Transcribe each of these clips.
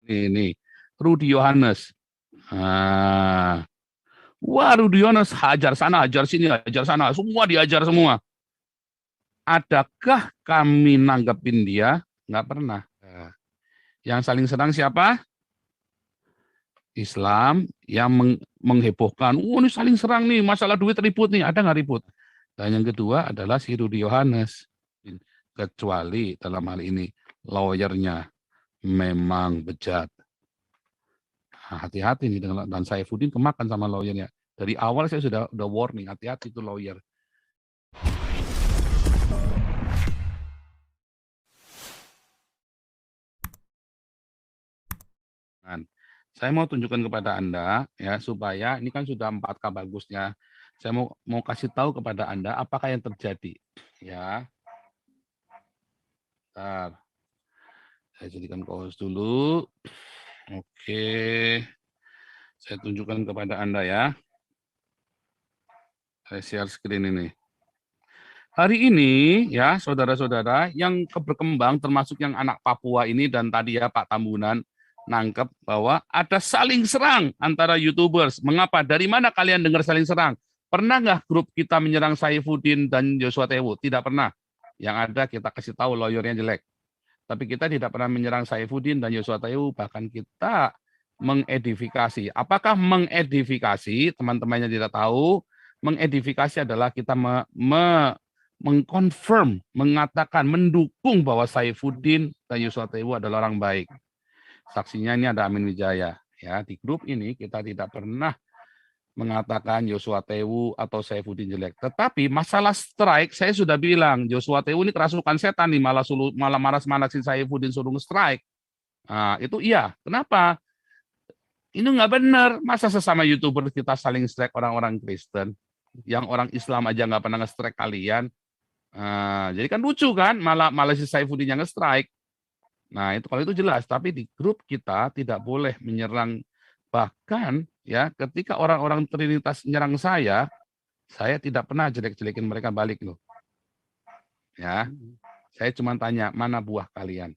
Ini Rudi Yohanes. Wah, Rudi Yohanes hajar sana, hajar sini, hajar sana, semua diajar semua. Adakah kami nanggepin dia? Nggak pernah. Yang saling serang siapa? Islam yang menghebohkan. Ini saling serang nih, masalah duit ribut nih. Ada nggak ribut? Dan yang kedua adalah si Rudi Yohanes. Kecuali dalam hal ini lawyernya memang bejat. Hati-hati nih dengan dan Saifuddin kemakan sama lawyernya. Dari awal saya sudah warning, hati-hati itu lawyer. Saya mau tunjukkan kepada Anda ya supaya ini kan sudah 4K bagusnya. Saya mau kasih tahu kepada Anda apakah yang terjadi ya. Bentar. Saya jadikan co-host dulu. Oke. Saya tunjukkan kepada Anda ya. Saya share screen ini. Hari ini ya saudara-saudara yang berkembang termasuk yang anak Papua ini dan tadi ya Pak Tambunan nangkep bahwa ada saling serang antara YouTubers. Mengapa? Dari mana kalian dengar saling serang? Pernah nggak grup kita menyerang Saifuddin dan Joshua Tewu? Tidak pernah. Yang ada kita kasih tahu lawyernya jelek. Tapi kita tidak pernah menyerang Saifuddin dan Joshua Tewu, bahkan kita mengedifikasi. Apakah mengedifikasi? Teman-temannya tidak tahu. Mengedifikasi adalah kita mengkonfirm, mengatakan, mendukung bahwa Saifuddin dan Joshua Tewu adalah orang baik. Saksinya ini ada Amin Wijaya. Ya, di grup ini kita tidak pernah mengatakan Joshua Tewu atau Saifuddin jelek. Tetapi masalah strike, saya sudah bilang Joshua Tewu ini kerasukan setan nih, malah manas-manasin Saifuddin suruh strike. Nah, itu iya. Kenapa? Ini nggak benar. Masa sesama YouTuber kita saling strike orang-orang Kristen? Yang orang Islam aja nggak pernah nge-strike kalian. Jadi kan lucu kan, malah si Saifuddin yang nge-strike. Nah, itu kalau itu jelas, tapi di grup kita tidak boleh menyerang. Bahkan ya, ketika orang-orang Trinitas menyerang saya tidak pernah jelek-jelekin mereka balik loh. Ya. Saya cuma tanya, mana buah kalian?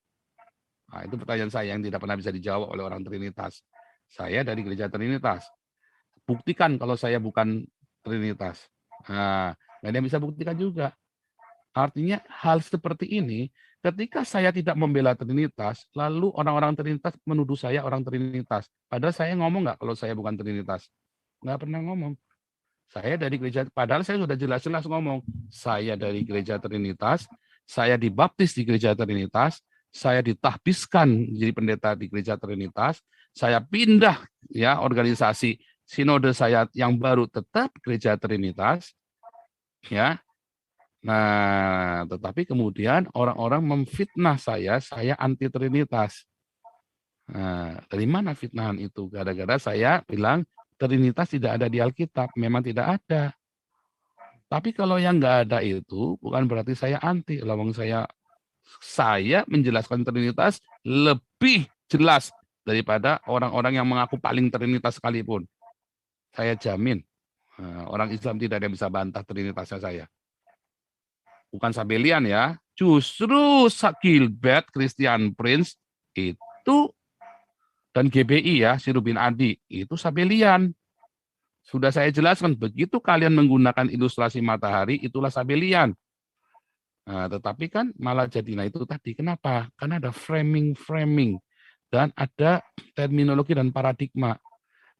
Nah, itu pertanyaan saya yang tidak pernah bisa dijawab oleh orang Trinitas. Saya dari gereja Trinitas. Buktikan kalau saya bukan Trinitas. Nah, nggak ada yang bisa buktikan juga. Artinya hal seperti ini, ketika saya tidak membela Trinitas, lalu orang-orang Trinitas menuduh saya orang Trinitas. Padahal saya ngomong nggak kalau saya bukan Trinitas? Nggak pernah ngomong. Saya dari gereja, padahal saya sudah jelas-jelas ngomong. Saya dari gereja Trinitas, saya dibaptis di gereja Trinitas, saya ditahbiskan jadi pendeta di gereja Trinitas, saya pindah ya organisasi sinode saya yang baru tetap gereja Trinitas, ya. Nah, tetapi kemudian orang-orang memfitnah saya anti Trinitas. Nah, dari mana fitnahan itu? Gara-gara saya bilang Trinitas tidak ada di Alkitab, memang tidak ada. Tapi kalau yang nggak ada itu bukan berarti saya anti. Lawang saya menjelaskan Trinitas lebih jelas daripada orang-orang yang mengaku paling Trinitas sekalipun. Saya jamin orang Islam tidak ada yang bisa bantah Trinitasnya saya. Bukan Sabelian ya, justru Gilbert Christian Prince itu dan GBI ya, si Rubin Adi, itu Sabelian. Sudah saya jelaskan, begitu kalian menggunakan ilustrasi matahari, itulah Sabelian. Nah, tetapi kan malah jadi, nah itu tadi, kenapa? Karena ada framing, dan ada terminologi dan paradigma.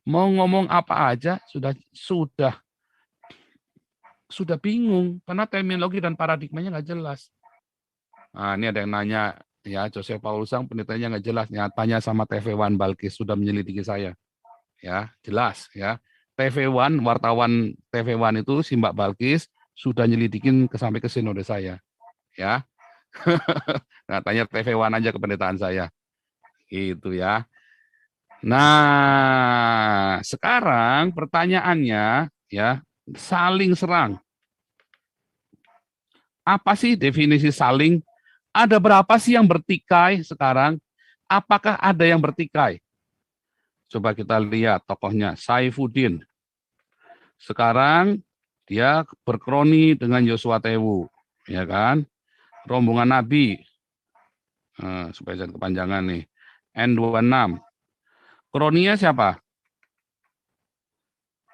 Mau ngomong apa aja, sudah bingung, karena terminologi dan paradigmanya nggak jelas. Nah, ini ada yang nanya, ya Joseph Paulusang penelitiannya nggak jelas, nyatanya sama TV1 Balkis sudah menyelidiki saya. Ya, jelas ya. TV1, wartawan TV1 itu si Mbak Balkis sudah nyelidikin sampai ke sinode saya. Ya. Nah, tanya TV1 aja ke pendataan saya. Gitu ya. Nah, sekarang pertanyaannya ya, saling serang. Apa sih definisi saling? Ada berapa sih yang bertikai sekarang? Apakah ada yang bertikai? Coba kita lihat tokohnya, Saifuddin. Sekarang dia berkroni dengan Joshua Tewu, ya kan? Rombongan Nabi, supaya jangan kepanjangan nih. N26. Kronia siapa?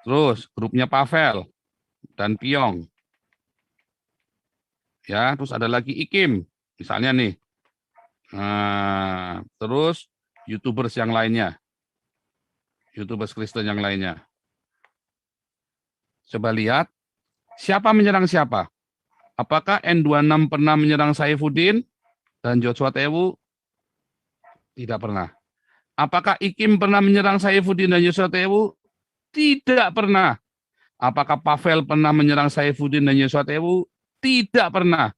Terus grupnya Pavel dan Piong. Ya, terus ada lagi Ikim, misalnya nih. Nah, terus YouTubers yang lainnya. YouTubers Kristen yang lainnya. Coba lihat, siapa menyerang siapa? Apakah N26 pernah menyerang Saifuddin dan Joshua Tewu? Tidak pernah. Apakah Ikim pernah menyerang Saifuddin dan Joshua Tewu? Tidak pernah. Apakah Pavel pernah menyerang Saifuddin dan Joshua Tewu? Tidak pernah.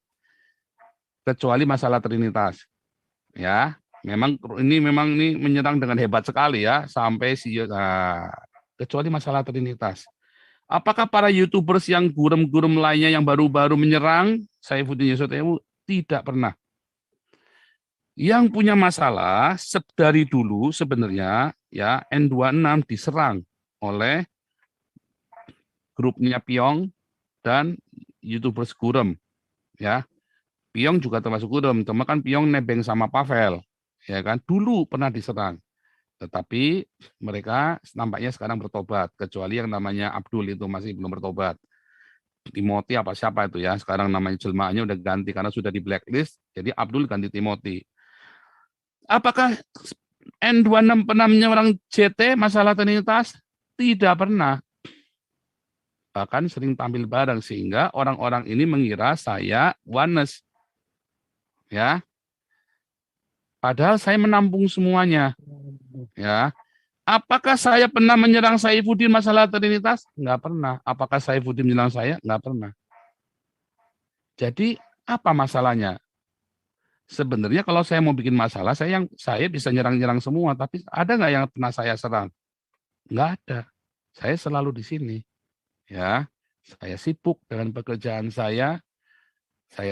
Kecuali masalah Trinitas. Ya, memang ini menyerang dengan hebat sekali ya, sampai kecuali masalah Trinitas. Apakah para YouTubers yang gurem-gurem lainnya yang baru-baru menyerang Saifuddin Yusuf Tewu? Tidak pernah. Yang punya masalah dari dulu sebenarnya ya N26 diserang oleh grupnya Piong dan YouTubers gurem ya. Piong juga termasuk gurem, cuma kan Piong nebeng sama Pavel ya kan. Dulu pernah diserang. Tetapi mereka nampaknya sekarang bertobat, kecuali yang namanya Abdul itu masih belum bertobat. Timothy apa siapa itu ya, sekarang namanya jelmaannya udah ganti karena sudah di blacklist, jadi Abdul ganti Timothy. Apakah N26 pernah menyerang JT masalah Trinitas? Tidak pernah. Bahkan sering tampil bareng sehingga orang-orang ini mengira saya oneness. Ya. Padahal saya menampung semuanya. Ya. Apakah saya pernah menyerang Saifuddin masalah Trinitas? Enggak pernah. Apakah Saifuddin menyerang saya? Enggak pernah. Jadi apa masalahnya? Sebenarnya kalau saya mau bikin masalah, saya bisa nyerang-nyerang semua, tapi ada nggak yang pernah saya serang? Nggak ada. Saya selalu di sini. Ya, saya sibuk dengan pekerjaan saya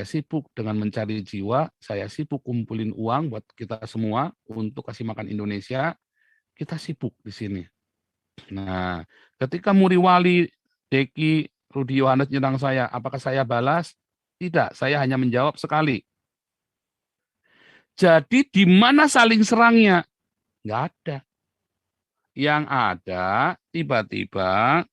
sibuk dengan mencari jiwa, saya sibuk kumpulin uang buat kita semua untuk kasih makan Indonesia. Kita sibuk di sini. Nah, ketika Muri Wali, Deki, Rudi Yohanes nyerang saya, apakah saya balas? Tidak, saya hanya menjawab sekali. Jadi di mana saling serangnya? Nggak ada. Yang ada tiba-tiba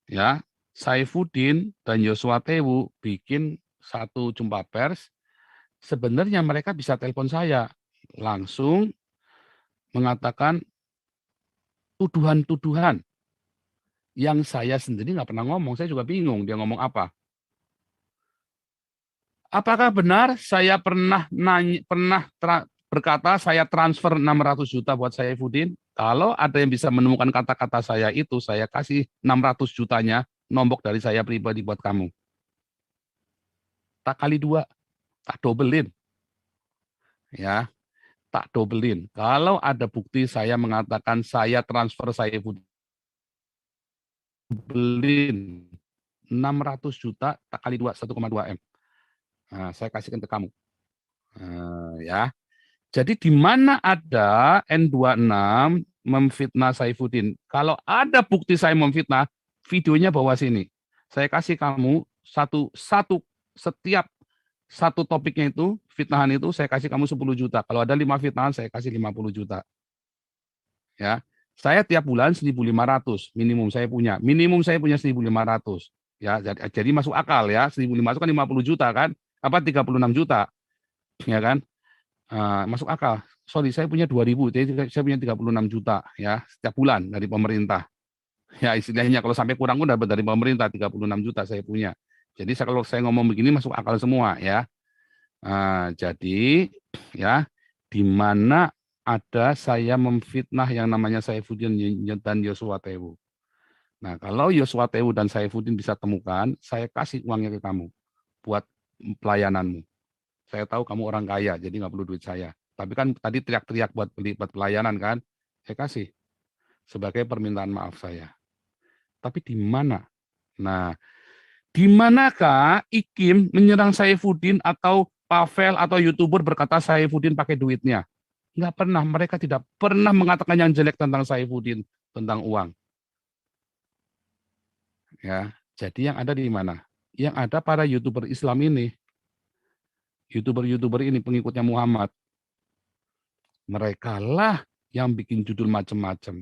ya Saifuddin dan Joshua Tewu bikin satu jumpa pers. Sebenarnya mereka bisa telepon saya langsung mengatakan tuduhan-tuduhan yang saya sendiri nggak pernah ngomong. Saya juga bingung dia ngomong apa. Apakah benar saya berkata saya transfer 600 juta buat Saifuddin? Kalau ada yang bisa menemukan kata-kata saya itu, saya kasih 600 jutanya nombok dari saya pribadi buat kamu. Tak kali dua, tak dobelin. Ya, tak dobelin. Kalau ada bukti saya mengatakan saya transfer Saifuddin, dobelin 600 juta tak kali dua, 1,2 M. Nah, saya kasihkan ke kamu. Ya. Jadi di mana ada N26 memfitnah Saifuddin? Kalau ada bukti saya memfitnah, videonya bawa sini. Saya kasih kamu setiap satu topiknya itu, fitnahan itu saya kasih kamu 10 juta. Kalau ada 5 fitnahan saya kasih 50 juta. Ya. Saya tiap bulan 1.500 minimum saya punya. Minimum saya punya 1.500. Ya, jadi masuk akal ya. 1.500 kan 50 juta kan? Apa 36 juta. Ya kan? Masuk akal. Sorry, saya punya 2.000, jadi saya punya 36 juta ya setiap bulan dari pemerintah. Ya istilahnya kalau sampai kurang pun dapat dari pemerintah 36 juta saya punya. Jadi kalau saya ngomong begini masuk akal semua ya. Jadi ya di mana ada saya memfitnah yang namanya Saifuddin dan Joshua Tewu. Nah kalau Joshua Tewu dan Saifuddin bisa temukan, saya kasih uangnya ke kamu buat pelayananmu. Saya tahu kamu orang kaya, jadi nggak perlu duit saya. Tapi kan tadi teriak-teriak buat pelayanan kan, saya kasih sebagai permintaan maaf saya. Tapi di mana? Nah, di manakah Ikim menyerang Saifuddin atau Pavel atau YouTuber berkata Saifuddin pakai duitnya? Nggak pernah, mereka tidak pernah mengatakan yang jelek tentang Saifuddin, tentang uang. Ya, jadi yang ada di mana? Yang ada para YouTuber Islam ini, YouTuber ini pengikutnya Muhammad. Merekalah yang bikin judul macam-macam.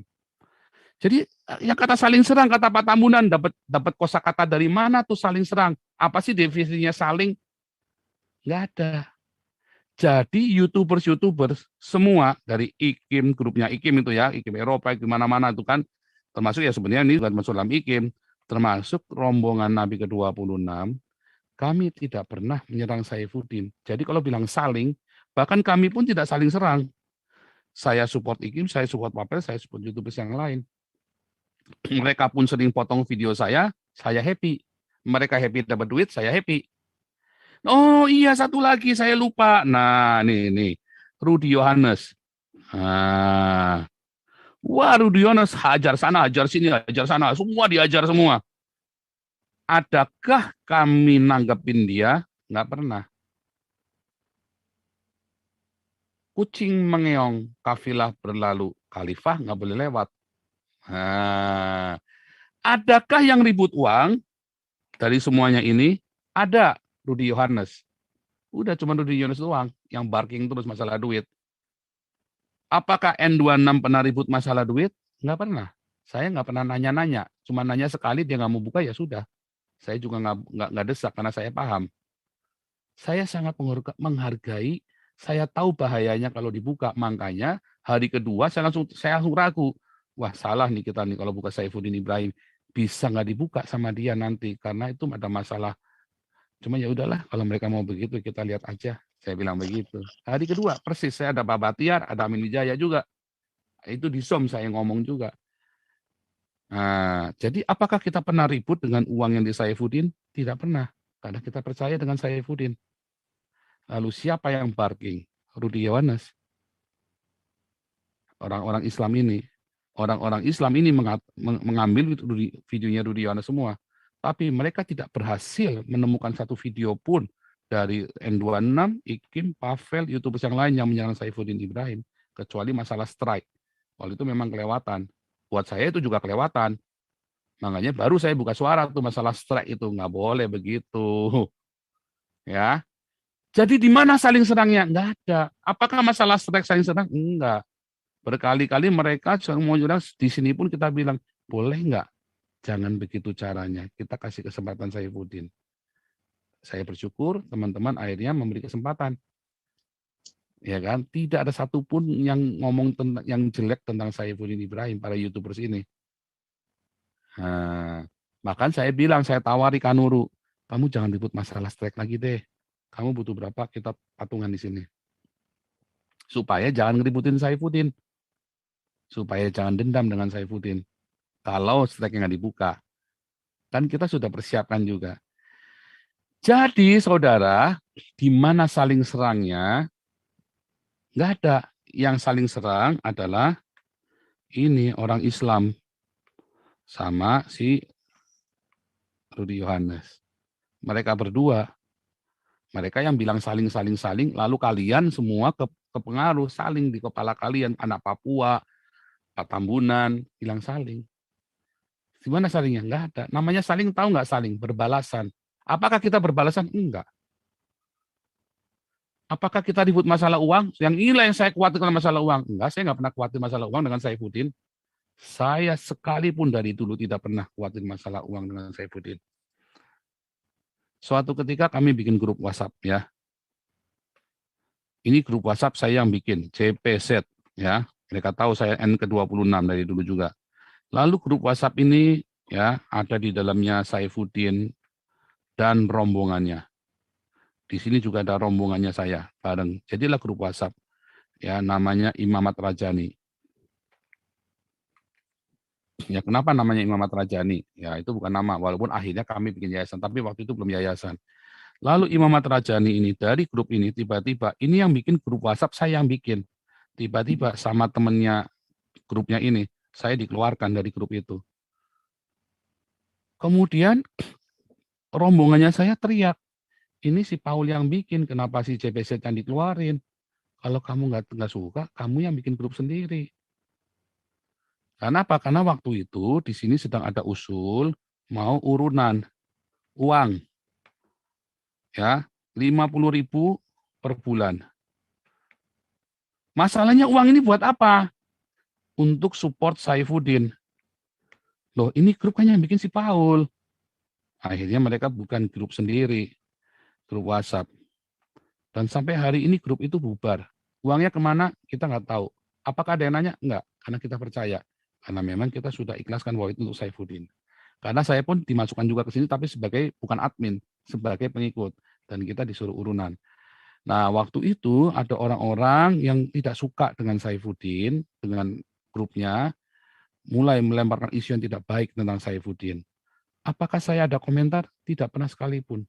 Jadi yang kata saling serang, kata Pak Tambunan, dapat kosakata dari mana tuh saling serang? Apa sih definisinya saling? Nggak ada. Jadi YouTubers semua dari IKIM, grupnya IKIM itu ya, IKIM Eropa, IKIM mana-mana itu kan, termasuk ya sebenarnya ini masuk dalam IKIM, termasuk rombongan Nabi ke-26, kami tidak pernah menyerang Saifuddin. Jadi kalau bilang saling, bahkan kami pun tidak saling serang. Saya support IKIM, saya support Papel, saya support YouTubers yang lain. Mereka pun sering potong video saya happy. Mereka happy dapat duit, saya happy. Oh iya, satu lagi saya lupa. Nah, nih Rudy Yohanes. Nah, wah, Rudy Yohanes hajar sana, hajar sini, hajar sana, semua diajar semua. Adakah kami nanggepin dia? Nggak pernah. Kucing mengeong, kafilah berlalu, khalifah nggak boleh lewat. Nah, adakah yang ribut uang dari semuanya ini? Ada Rudy Yohanes. Udah cuma Rudy Yohanes doang yang barking terus masalah duit. Apakah N26 pernah ribut masalah duit? Nggak pernah. Saya nggak pernah nanya-nanya. Cuma nanya sekali dia nggak mau buka ya sudah. Saya juga nggak desak karena saya paham. Saya sangat menghargai. Saya tahu bahayanya kalau dibuka. Makanya hari kedua saya langsung ragu. Wah salah nih kita nih kalau buka Saifuddin Ibrahim. Bisa nggak dibuka sama dia nanti karena itu ada masalah. Cuma ya udahlah kalau mereka mau begitu kita lihat aja. Saya bilang begitu. Hari kedua persis saya ada Pak Batiar, ada Amin Wijaya juga. Itu di SOM saya ngomong juga. Nah, jadi apakah kita pernah ribut dengan uang yang di Saifuddin? Tidak pernah, karena kita percaya dengan Saifuddin. Lalu siapa yang barking? Rudy Yohanes. Orang-orang Islam ini. Orang-orang Islam ini mengambil videonya Rudy Yohanes semua. Tapi mereka tidak berhasil menemukan satu video pun dari N26, IKIM, Pavel, YouTubers yang lain yang menyerang Saifuddin Ibrahim. Kecuali masalah strike. Waktu itu memang kelewatan. Buat saya itu juga kelewatan. Makanya baru saya buka suara tuh masalah strike itu. Nggak boleh begitu. Ya. Jadi di mana saling serangnya? Nggak ada. Apakah masalah strike saling serang? Enggak. Berkali-kali mereka semua bilang, di sini pun kita bilang, boleh nggak? Jangan begitu caranya. Kita kasih kesempatan Saifuddin. Saya bersyukur teman-teman akhirnya memberi kesempatan. Ya kan? Tidak ada satupun yang ngomong tentang yang jelek tentang Saifuddin Ibrahim, para YouTubers ini. Nah, bahkan saya bilang, saya tawari Kanuru, kamu jangan ribut masalah strike lagi deh. Kamu butuh berapa, kita patungan di sini. Supaya jangan ngeributin Saifuddin. Supaya jangan dendam dengan Saifuddin. Kalau strike nggak dibuka. Kan kita sudah persiapkan juga. Jadi saudara, di mana saling serangnya, nggak ada. Yang saling serang adalah ini orang Islam sama si Rudy Yohanes. Mereka berdua. Mereka yang bilang saling, lalu kalian semua kepengaruh saling di kepala kalian, anak Papua, Pak Tambunan, bilang saling. Gimana salingnya? Enggak ada. Namanya saling, tahu nggak saling? Berbalasan. Apakah kita berbalasan? Enggak. Apakah kita ribut masalah uang? Yang inilah yang saya khawatirkan masalah uang. Enggak, saya nggak pernah khawatir masalah uang dengan Saifuddin. Saya sekalipun dari dulu tidak pernah khawatir masalah uang dengan Saifuddin. Suatu ketika kami bikin grup WhatsApp ya. Ini grup WhatsApp saya yang bikin, CPZ ya. Mereka tahu saya N ke-26 dari dulu juga. Lalu grup WhatsApp ini ya ada di dalamnya Saifuddin dan rombongannya. Di sini juga ada rombongannya saya bareng. Jadilah grup WhatsApp ya namanya Imamat Rajani. Ya kenapa namanya Imamat Rajani? Ya itu bukan nama walaupun akhirnya kami bikin yayasan tapi waktu itu belum yayasan. Lalu Imamat Rajani ini dari grup ini tiba-tiba ini yang bikin grup WhatsApp saya yang bikin. Tiba-tiba sama temennya grupnya ini saya dikeluarkan dari grup itu. Kemudian rombongannya saya teriak, ini si Paul yang bikin, kenapa si CPZ yang dikeluarin? Kalau kamu nggak suka, kamu yang bikin grup sendiri. Karena apa? Karena waktu itu di sini sedang ada usul mau urunan uang, ya 50.000 per bulan. Masalahnya uang ini buat apa? Untuk support Saifuddin. Loh, ini grup kan yang bikin si Paul. Akhirnya mereka bukan grup sendiri, grup WhatsApp. Dan sampai hari ini grup itu bubar. Uangnya kemana? Kita nggak tahu. Apakah ada yang nanya? Enggak, karena kita percaya. Karena memang kita sudah ikhlaskan bahwa itu untuk Saifuddin. Karena saya pun dimasukkan juga ke sini, tapi sebagai bukan admin, sebagai pengikut. Dan kita disuruh urunan. Nah, waktu itu ada orang-orang yang tidak suka dengan Saifuddin, dengan grupnya, mulai melemparkan isu yang tidak baik tentang Saifuddin. Apakah saya ada komentar? Tidak pernah sekalipun.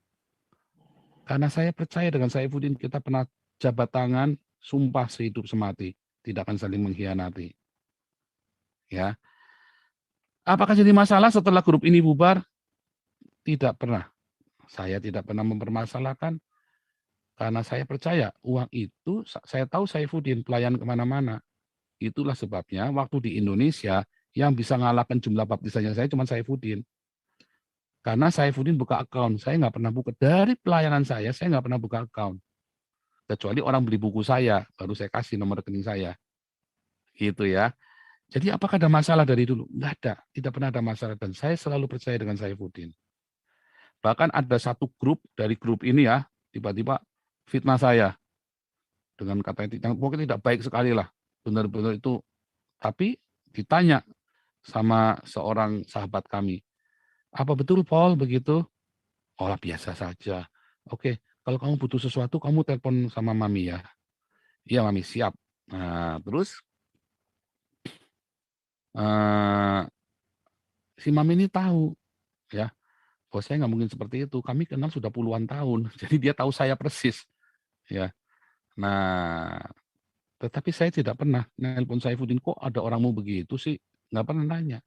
Karena saya percaya dengan Saifuddin, kita pernah jabat tangan, sumpah sehidup semati, tidak akan saling mengkhianati. Ya. Apakah jadi masalah setelah grup ini bubar? Tidak pernah. Saya tidak pernah mempermasalahkan, karena saya percaya uang itu, saya tahu Saifuddin pelayan kemana-mana. Itulah sebabnya waktu di Indonesia yang bisa ngalahkan jumlah baptisannya saya cuma Saifuddin. Karena Saifuddin buka akun, saya nggak pernah buka. Dari pelayanan saya nggak pernah buka akun. Kecuali orang beli buku saya, baru saya kasih nomor rekening saya. Gitu ya. Jadi apakah ada masalah dari dulu? Nggak ada, tidak pernah ada masalah. Dan saya selalu percaya dengan Saifuddin. Bahkan ada satu grup, dari grup ini ya, tiba-tiba fitnah saya. Dengan kata yang pokoknya tidak baik sekali lah. Benar-benar itu. Tapi ditanya sama seorang sahabat kami, apa betul Paul begitu? Oh biasa saja. Oke, kalau kamu butuh sesuatu, kamu telepon sama Mami ya. Iya Mami, siap. Nah, terus si Mami ini tahu ya, bahwa saya nggak mungkin seperti itu. Kami kenal sudah puluhan tahun, jadi dia tahu saya persis. Ya, nah, tetapi saya tidak pernah nelpon Saifuddin, kok ada orang mau begitu sih? Nggak pernah nanya.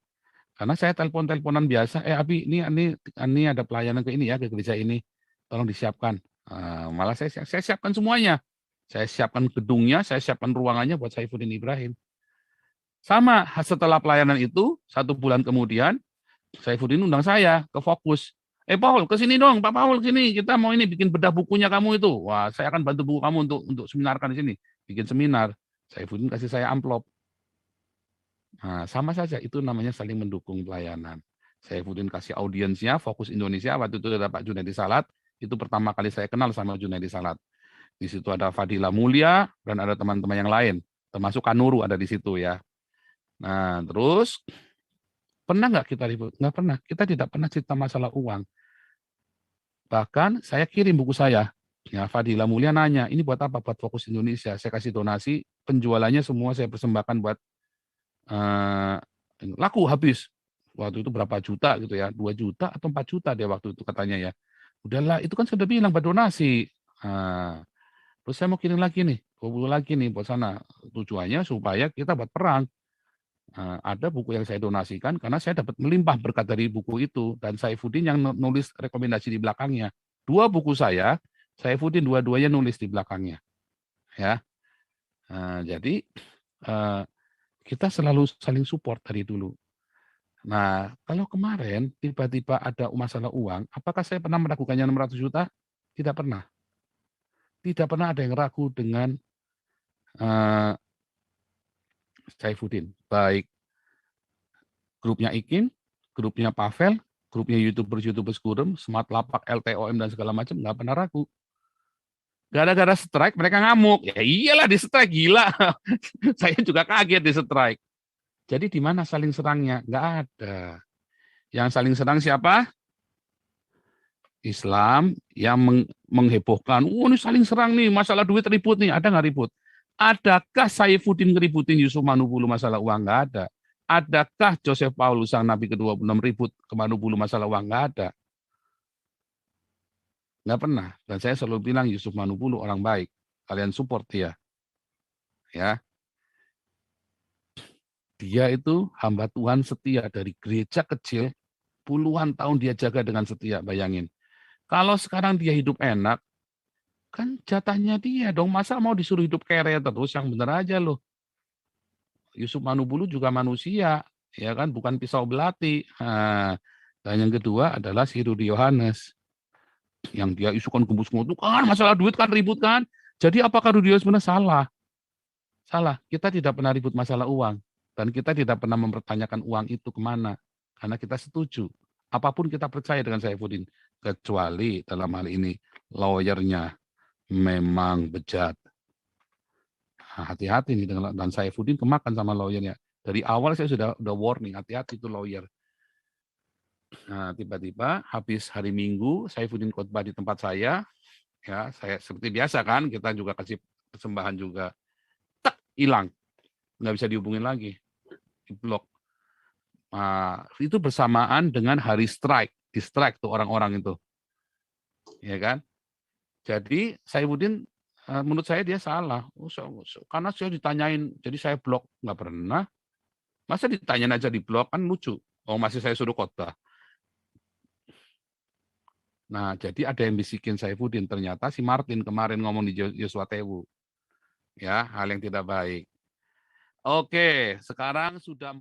Karena saya telepon-teleponan biasa, Abi, ini ada pelayanan ke ini ya, ke gereja ini, tolong disiapkan. Malah saya siapkan semuanya. Saya siapkan gedungnya, saya siapkan ruangannya buat Saifuddin Ibrahim. Sama, setelah pelayanan itu, 1 bulan kemudian, Saifuddin undang saya ke Fokus. Paul, ke sini dong, Pak Paul, ke sini. Kita mau ini bikin bedah bukunya kamu itu. Wah, saya akan bantu buku kamu untuk seminarkan di sini. Bikin seminar. Saifuddin kasih saya amplop. Nah, sama saja, itu namanya saling mendukung pelayanan. Saifuddin kasih audiensnya, Fokus Indonesia, waktu itu ada Pak Junaidi Salat, itu pertama kali saya kenal sama Junaidi Salat. Di situ ada Fadila Mulia, dan ada teman-teman yang lain, termasuk Kanuru ada di situ ya. Nah, terus, pernah nggak kita ribut? Nggak pernah, kita tidak pernah cerita masalah uang. Bahkan saya kirim buku saya, ya Fadila Mulia nanya, ini buat apa? Buat Fokus Indonesia. Saya kasih donasi, penjualannya semua saya persembahkan buat laku habis. Waktu itu berapa juta gitu ya, 2 juta atau 4 juta dia waktu itu katanya ya. Udahlah, itu kan sudah bilang buat donasi. Terus saya mau kirim lagi nih, 20 lagi nih buat sana. Tujuannya supaya kita buat perang. Ada buku yang saya donasikan karena saya dapat melimpah berkat dari buku itu, dan Saifuddin yang nulis rekomendasi di belakangnya. 2 buku saya, Saifuddin dua-duanya nulis di belakangnya. Ya. Jadi kita selalu saling support dari dulu. Nah, kalau kemarin tiba-tiba ada masalah uang, apakah saya pernah meragukannya 600 juta? Tidak pernah. Tidak pernah ada yang ragu dengan Saifuddin. Baik grupnya Ikin, grupnya Pavel, grupnya YouTubers Kurem, Smart Lapak, LTOM, dan segala macam, nggak pernah ragu. Gara-gara strike mereka ngamuk. Ya iyalah di strike, gila. Saya juga kaget di strike. Jadi di mana saling serangnya? Nggak ada. Yang saling serang siapa? Islam yang menghebohkan. Ini saling serang nih, masalah duit ribut nih. Ada nggak ribut? Adakah Saifuddin ngeributin Yusuf Manubulu masalah uang? Nggak ada. Adakah Joseph Paulus sang Nabi ke-26 ribut ke Manubulu masalah uang? Nggak ada. Nggak pernah. Dan saya selalu bilang Yusuf Manubulu orang baik. Kalian support dia. Ya. Dia itu hamba Tuhan setia dari gereja kecil. Puluhan tahun dia jaga dengan setia. Bayangin. Kalau sekarang dia hidup enak, kan jatahnya dia dong. Masa mau disuruh hidup kere terus? Yang benar aja loh. Yusuf Manubulu juga manusia. Ya kan, bukan pisau belati. Dan yang kedua adalah si Rudi Yohanes. Yang dia isukan gembus itu kan masalah duit kan ribut kan. Jadi apakah Rudi Yohanes benar? Salah. Salah, kita tidak pernah ribut masalah uang. Dan kita tidak pernah mempertanyakan uang itu kemana. Karena kita setuju. Apapun kita percaya dengan Saifuddin. Kecuali dalam hal ini, lawyernya memang bejat. Nah, hati-hati nih dengan dan Saifuddin kemakan sama lawyernya. Dari awal saya sudah warning, hati-hati itu lawyer. Nah, tiba-tiba habis hari Minggu, Saifuddin khotbah di tempat saya, ya, saya seperti biasa kan, kita juga kasih persembahan juga. Tak, hilang. Nggak bisa dihubungin lagi. Di blok. Nah, itu bersamaan dengan hari strike. Di strike tuh orang-orang itu. Ya kan? Jadi Saifuddin menurut saya dia salah. Karena saya ditanyain, jadi saya blok. Nggak pernah. Masa ditanyain aja di blok, kan lucu. Oh, masih saya suruh khotbah. Nah, jadi ada yang bisikin Saifuddin. Ternyata si Martin kemarin ngomong di Joshua Tewu. Ya, hal yang tidak baik. Oke, sekarang sudah